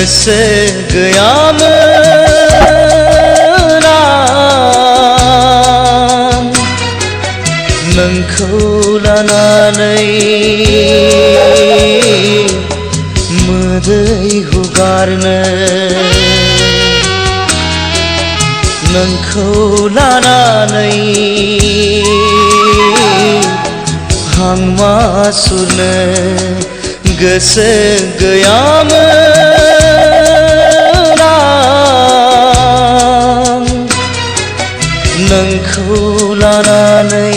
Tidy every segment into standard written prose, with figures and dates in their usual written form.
गोसो गैयामोन आं नोंखौ लानानै मोदै हुगारनो नोंखौ लानानै हां मासुरनो गोसो गैयामोन आं नोंखौ लानानै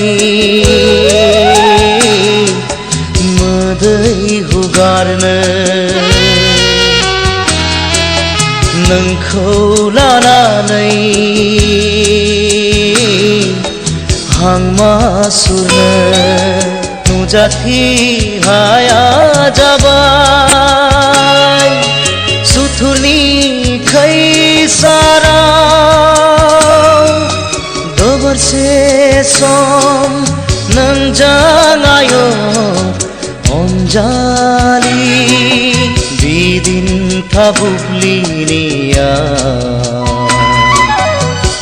मोदै हुगारनो नोंखौ लानानै हां मासुरनो नुजाथि हाया जाबाय सुथुरनि खैसाराव दबरसे सम नोंजों आयो अनजालि बिदिन थाबुब्लिनिया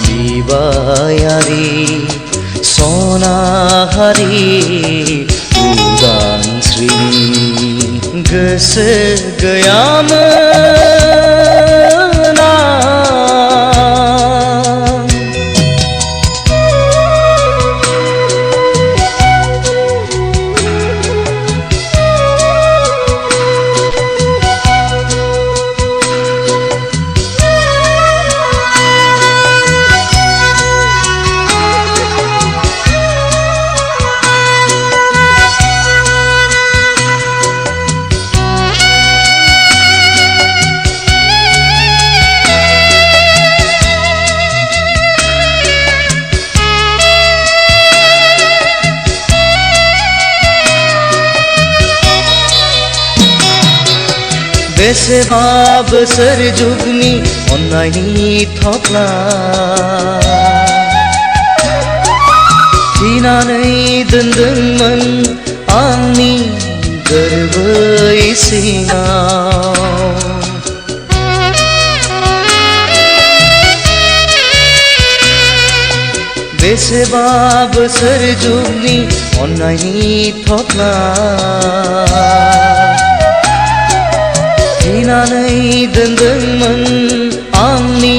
बिबायारि सनाहारि उदांस्रिनि गोसो गैयामोन आं बेसेबा बोसोर जुगनि अननायनि थफ्ला थिनानै दोनदोंमोन आंनि गोरबै सिङाव बेसेबा बोसोर जुगनि अननायनि थफ्ला थिनानै दोनदोंमोन आंनि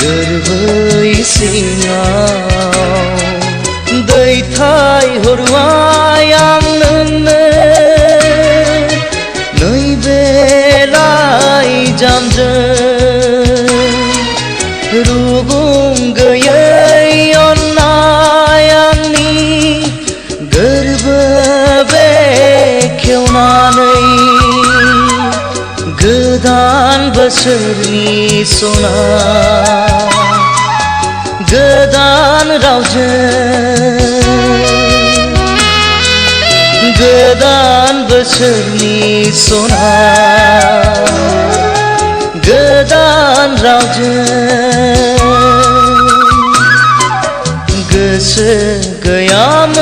गोरबै सिङाव दैथायहरबाय आं नोंनो नैबे लाइजामजों रुगुं गैयै अननाय आंनि गोरबो बेखेवनानै गोदान बोसोरनि सना गोदान रावजों गोदान बोसोरनि सना गोदान रावजों गोसो गैयामोन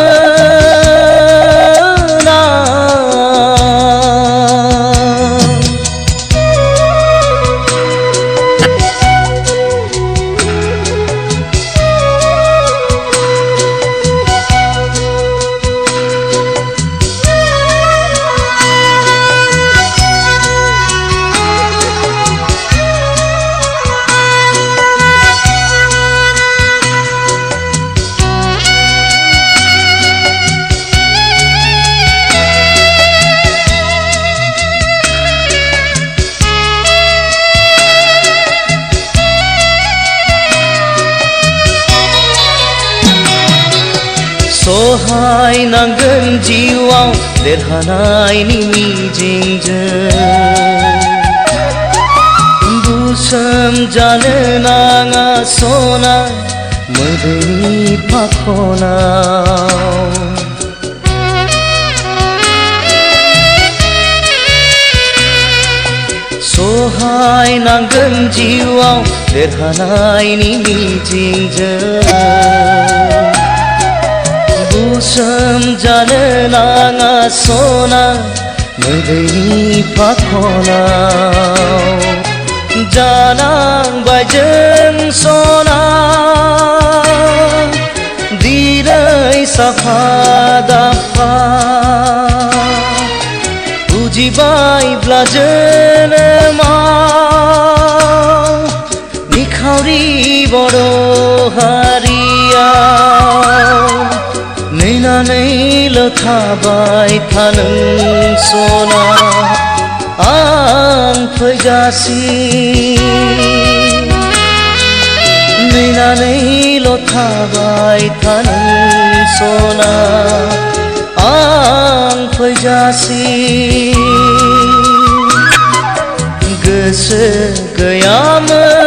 सहाय नांगोन जिउआव देरहानायनि मिजिंजों बुसोम जानो नाङा सना मोदैनि फाखनाव सहाय नांगोन जिउआव देरहानायनि मिजिंजों बुसोम जानो नाङा सना मोदैनि फाखनाव जानांबाय जों सना दिनै साफा दाफा बुजिबायब्ला जोनोमाव निखावरि बर' हारियाव नेनानैल' थाबाय था नों सना आं फैजासिम नेनानैल' थाबाय था नों सना आं फैजासिम गोसो गैयामोन